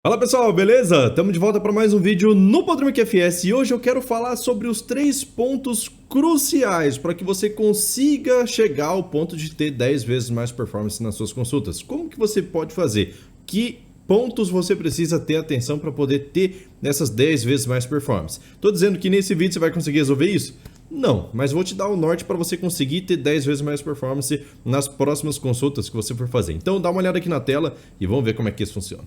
Fala pessoal, beleza? Estamos de volta para mais um vídeo no Podremic FS e hoje eu quero falar sobre os 3 pontos cruciais para que você consiga chegar ao ponto de ter 10 vezes mais performance nas suas consultas. Como que você pode fazer? Que pontos você precisa ter atenção para poder ter nessas 10 vezes mais performance? Tô dizendo que nesse vídeo você vai conseguir resolver isso? Não, mas vou te dar o norte para você conseguir ter 10 vezes mais performance nas próximas consultas que você for fazer. Então dá uma olhada aqui na tela e vamos ver como é que isso funciona.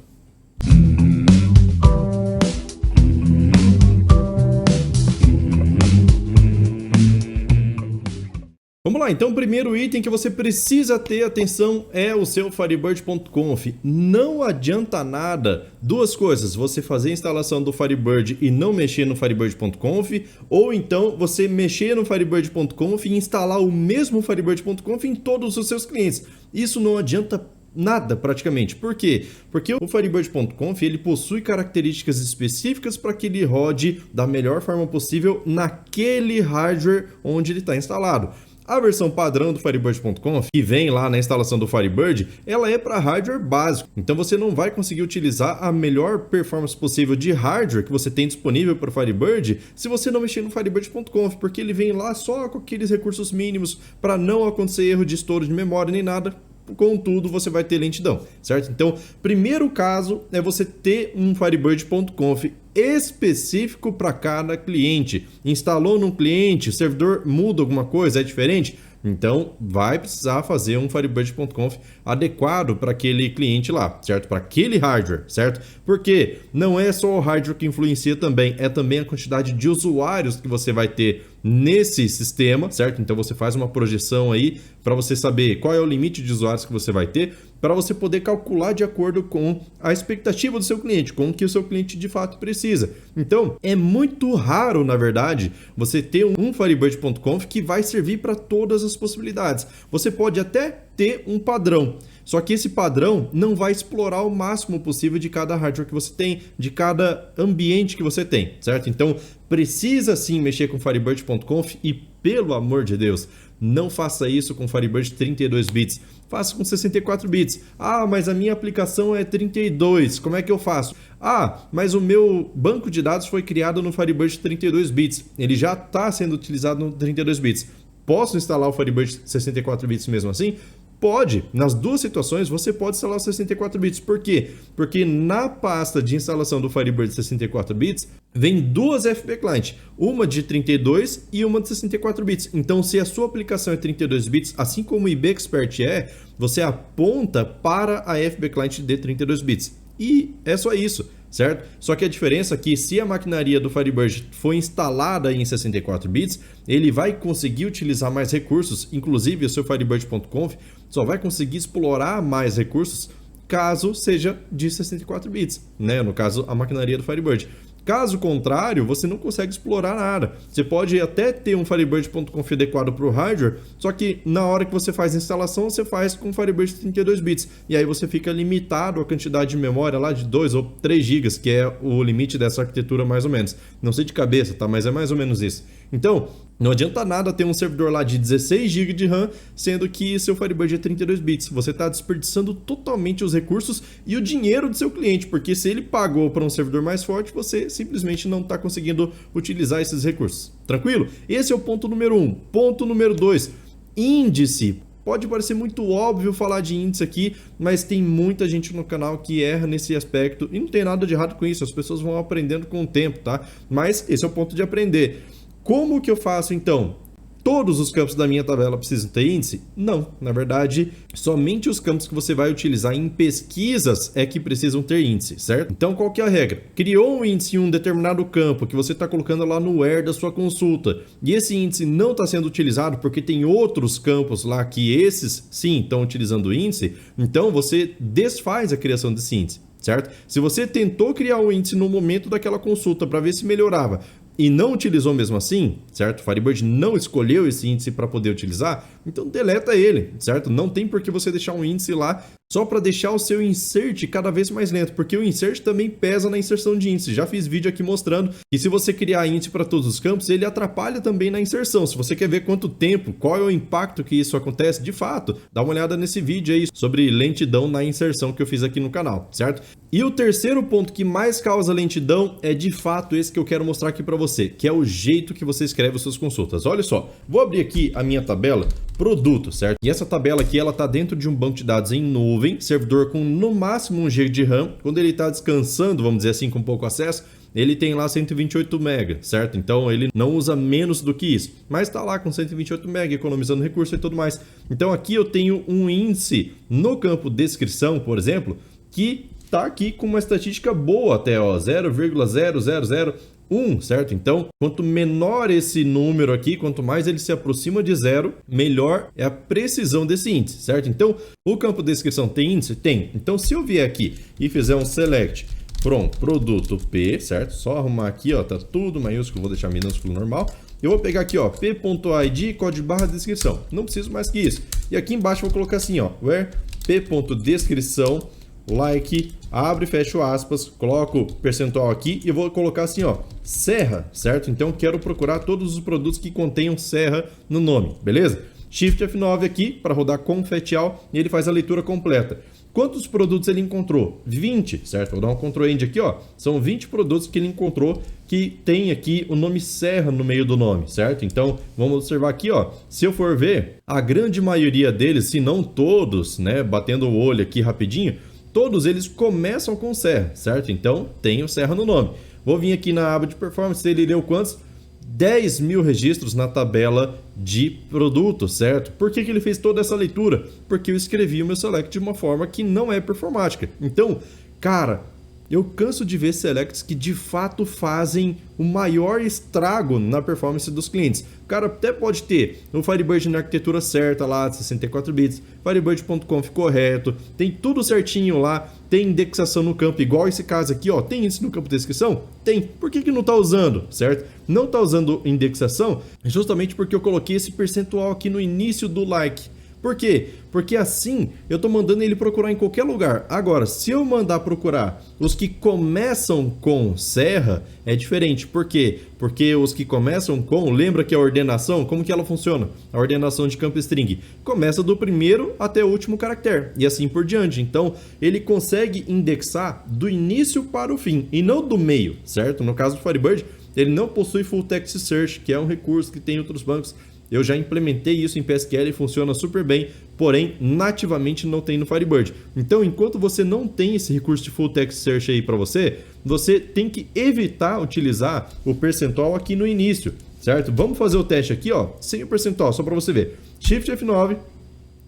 Vamos lá, então o primeiro item que você precisa ter atenção é o seu Firebird.conf. Não adianta nada, duas coisas, você fazer a instalação do Firebird e não mexer no Firebird.conf, ou então você mexer no Firebird.conf e instalar o mesmo Firebird.conf em todos os seus clientes. Isso não adianta nada praticamente. Por quê? Porque o Firebird.conf ele possui características específicas para que ele rode da melhor forma possível naquele hardware onde ele está instalado. A versão padrão do Firebird.conf, que vem lá na instalação do Firebird, ela é para hardware básico. Então você não vai conseguir utilizar a melhor performance possível de hardware que você tem disponível para o Firebird se você não mexer no Firebird.conf, porque ele vem lá só com aqueles recursos mínimos para não acontecer erro de estouro de memória nem nada. Contudo, você vai ter lentidão, certo? Então, primeiro caso é você ter um Firebird.conf específico para cada cliente. Instalou num cliente, o servidor muda alguma coisa, é diferente? Então, vai precisar fazer um Firebird.conf adequado para aquele cliente lá, certo? Para aquele hardware, certo? Porque não é só o hardware que influencia também, é também a quantidade de usuários que você vai ter nesse sistema, certo? Então, você faz uma projeção aí para você saber qual é o limite de usuários que você vai ter, para você poder calcular de acordo com a expectativa do seu cliente, com o que o seu cliente de fato precisa. Então, é muito raro, na verdade, você ter um Firebird.conf que vai servir para todas as possibilidades. Você pode até ter um padrão, só que esse padrão não vai explorar o máximo possível de cada hardware que você tem, de cada ambiente que você tem, certo? Então, precisa sim mexer com Firebird.conf e, pelo amor de Deus, não faça isso com Firebird 32 bits. Faça com 64 bits. Ah, mas a minha aplicação é 32. Como é que eu faço? Ah, mas o meu banco de dados foi criado no Firebird 32 bits. Ele já está sendo utilizado no 32 bits. Posso instalar o Firebird 64 bits mesmo assim? Pode. Nas duas situações você pode instalar os 64 bits. Por quê? Porque na pasta de instalação do Firebird 64 bits vem duas FB Client, uma de 32 e uma de 64 bits. Então, se a sua aplicação é 32 bits, assim como o IB Expert é, você aponta para a FB Client de 32 bits. E é só isso, certo? Só que a diferença é que se a maquinaria do Firebird for instalada em 64 bits, ele vai conseguir utilizar mais recursos, inclusive o seu Firebird.conf só vai conseguir explorar mais recursos caso seja de 64 bits, né? No caso, a maquinaria do Firebird. Caso contrário, você não consegue explorar nada. Você pode até ter um Firebird.conf adequado para o hardware, só que na hora que você faz a instalação, você faz com Firebird 32 bits. E aí você fica limitado à quantidade de memória lá de 2 ou 3 GB, que é o limite dessa arquitetura mais ou menos. Não sei de cabeça, tá? Mas é mais ou menos isso. Então, não adianta nada ter um servidor lá de 16 GB de RAM, sendo que seu Firebird é 32 bits. Você está desperdiçando totalmente os recursos e o dinheiro do seu cliente, porque se ele pagou para um servidor mais forte, você simplesmente não está conseguindo utilizar esses recursos. Tranquilo? Esse é o ponto número 1. Ponto número 2, índice. Pode parecer muito óbvio falar de índice aqui, mas tem muita gente no canal que erra nesse aspecto e não tem nada de errado com isso, as pessoas vão aprendendo com o tempo, tá? Mas esse é o ponto de aprender. Como que eu faço então? Todos os campos da minha tabela precisam ter índice? Não, na verdade, somente os campos que você vai utilizar em pesquisas é que precisam ter índice, certo? Então, qual que é a regra? Criou um índice em um determinado campo que você está colocando lá no where da sua consulta e esse índice não está sendo utilizado porque tem outros campos lá que esses, sim, estão utilizando o índice, então você desfaz a criação desse índice, certo? Se você tentou criar o índice no momento daquela consulta para ver se melhorava, e não utilizou mesmo assim, certo? O Firebird não escolheu esse índice para poder utilizar, então deleta ele, certo? Não tem por que você deixar um índice lá só para deixar o seu insert cada vez mais lento, porque o insert também pesa na inserção de índice. Já fiz vídeo aqui mostrando que se você criar índice para todos os campos, ele atrapalha também na inserção. Se você quer ver quanto tempo, qual é o impacto que isso acontece, de fato, dá uma olhada nesse vídeo aí sobre lentidão na inserção que eu fiz aqui no canal, certo? E o terceiro ponto que mais causa lentidão é de fato esse que eu quero mostrar aqui para você, que é o jeito que você escreve as suas consultas. Olha só, vou abrir aqui a minha tabela produto, certo? E essa tabela aqui, ela tá dentro de um banco de dados em nuvem, servidor com no máximo 1 GB de RAM. Quando ele está descansando, vamos dizer assim, com pouco acesso, ele tem lá 128 MB, certo? Então ele não usa menos do que isso, mas está lá com 128 MB, economizando recurso e tudo mais. Então aqui eu tenho um índice no campo descrição, por exemplo, que tá aqui com uma estatística boa até, ó, 0,0001, certo? Então, quanto menor esse número aqui, quanto mais ele se aproxima de zero, melhor é a precisão desse índice, certo? Então, o campo de descrição tem índice? Tem. Então, se eu vier aqui e fizer um select from produto P, certo? Só arrumar aqui, ó, tá tudo maiúsculo, vou deixar minúsculo normal. Eu vou pegar aqui, ó, p.id, código barra descrição. Não preciso mais que isso. E aqui embaixo eu vou colocar assim, ó, where p.descrição like, abre e fecha aspas, coloco percentual aqui e vou colocar assim, ó, Serra, certo? Então quero procurar todos os produtos que contenham Serra no nome, beleza? Shift F9 aqui para rodar com fetchal e ele faz a leitura completa. Quantos produtos ele encontrou? 20, certo? Vou dar um Ctrl End aqui, ó. São 20 produtos que ele encontrou que tem aqui o nome Serra no meio do nome, certo? Então, vamos observar aqui, ó. Se eu for ver, a grande maioria deles, se não todos, né, batendo o olho aqui rapidinho, todos eles começam com Serra, certo? Então, tem o Serra no nome. Vou vir aqui na aba de performance, ele leu quantos? 10 mil registros na tabela de produto, certo? Por que ele fez toda essa leitura? Porque eu escrevi o meu select de uma forma que não é performática. Então, cara, eu canso de ver selects que de fato fazem o maior estrago na performance dos clientes. O cara até pode ter o Firebird na arquitetura certa lá, de 64 bits, Firebird.conf correto, tem tudo certinho lá, tem indexação no campo, igual esse caso aqui, ó, tem isso no campo de descrição? Tem. Por que não está usando, certo? Não está usando indexação justamente porque eu coloquei esse percentual aqui no início do like. Por quê? Porque assim eu estou mandando ele procurar em qualquer lugar. Agora, se eu mandar procurar os que começam com Serra, é diferente. Por quê? Porque os que começam com, lembra que a ordenação, como que ela funciona? A ordenação de campo string começa do primeiro até o último caractere e assim por diante. Então, ele consegue indexar do início para o fim e não do meio, certo? No caso do Firebird, ele não possui Full Text Search, que é um recurso que tem em outros bancos. Eu já implementei isso em PSQL e funciona super bem, porém nativamente não tem no Firebird. Então, enquanto você não tem esse recurso de Full Text Search aí para você, você tem que evitar utilizar o percentual aqui no início, certo? Vamos fazer o teste aqui, ó, sem o percentual, só para você ver. Shift F9.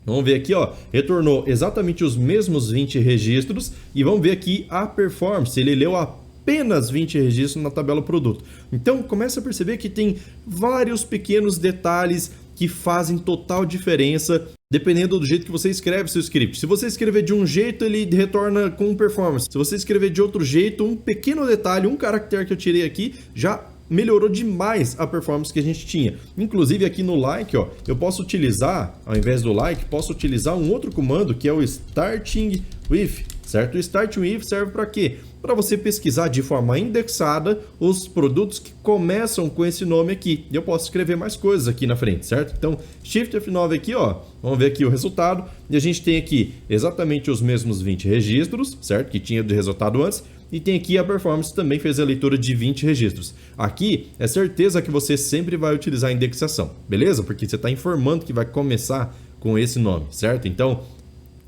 Vamos ver aqui, ó, retornou exatamente os mesmos 20 registros e vamos ver aqui a performance. Ele leu apenas 20 registros na tabela produto. Então, começa a perceber que tem vários pequenos detalhes que fazem total diferença dependendo do jeito que você escreve seu script. Se você escrever de um jeito, ele retorna com performance. Se você escrever de outro jeito, um pequeno detalhe, um caractere que eu tirei aqui, já melhorou demais a performance que a gente tinha. Inclusive aqui no like, ó, eu posso utilizar, ao invés do like, posso utilizar um outro comando que é o starting with, certo? O starting with serve para quê? Para você pesquisar de forma indexada os produtos que começam com esse nome aqui. E eu posso escrever mais coisas aqui na frente, certo? Então, Shift F9 aqui, ó, vamos ver aqui o resultado. E a gente tem aqui exatamente os mesmos 20 registros, certo? Que tinha de resultado antes. E tem aqui a performance também fez a leitura de 20 registros. Aqui é certeza que você sempre vai utilizar a indexação, beleza? Porque você está informando que vai começar com esse nome, certo? Então,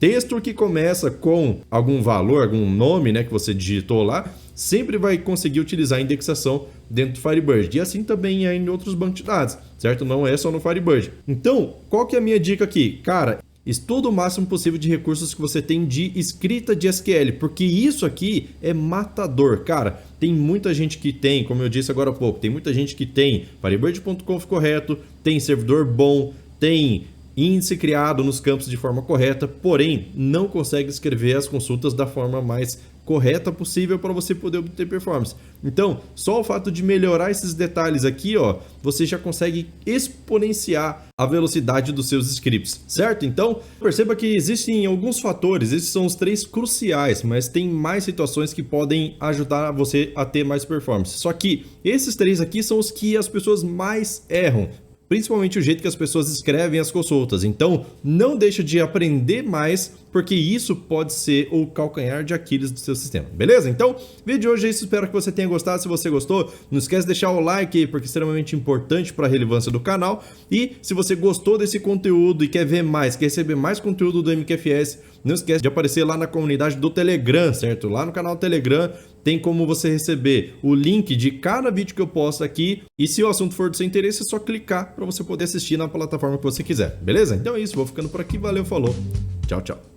texto que começa com algum valor, algum nome, né, que você digitou lá, sempre vai conseguir utilizar a indexação dentro do Firebird. E assim também é em outros bancos de dados, certo? Não é só no Firebird. Então, qual que é a minha dica aqui? Cara, estuda o máximo possível de recursos que você tem de escrita de SQL, porque isso aqui é matador. Cara, tem muita gente que tem, como eu disse agora há pouco, tem muita gente que tem Firebird.conf correto, tem servidor bom, tem índice criado nos campos de forma correta, porém não consegue escrever as consultas da forma mais correta possível para você poder obter performance. Então, só o fato de melhorar esses detalhes aqui, ó, você já consegue exponenciar a velocidade dos seus scripts, certo? Então, perceba que existem alguns fatores, esses são os 3 cruciais, mas tem mais situações que podem ajudar você a ter mais performance. Só que esses 3 aqui são os que as pessoas mais erram. Principalmente o jeito que as pessoas escrevem as consultas. Então, não deixa de aprender mais, porque isso pode ser o calcanhar de Aquiles do seu sistema. Beleza? Então, vídeo de hoje é isso. Espero que você tenha gostado. Se você gostou, não esquece de deixar o like aí, porque é extremamente importante para a relevância do canal. E se você gostou desse conteúdo e quer ver mais, quer receber mais conteúdo do MQFS, não esquece de aparecer lá na comunidade do Telegram, certo? Lá no canal do Telegram tem como você receber o link de cada vídeo que eu posto aqui. E se o assunto for do seu interesse, é só clicar para você poder assistir na plataforma que você quiser. Beleza? Então é isso. Vou ficando por aqui. Valeu, falou. Tchau, tchau.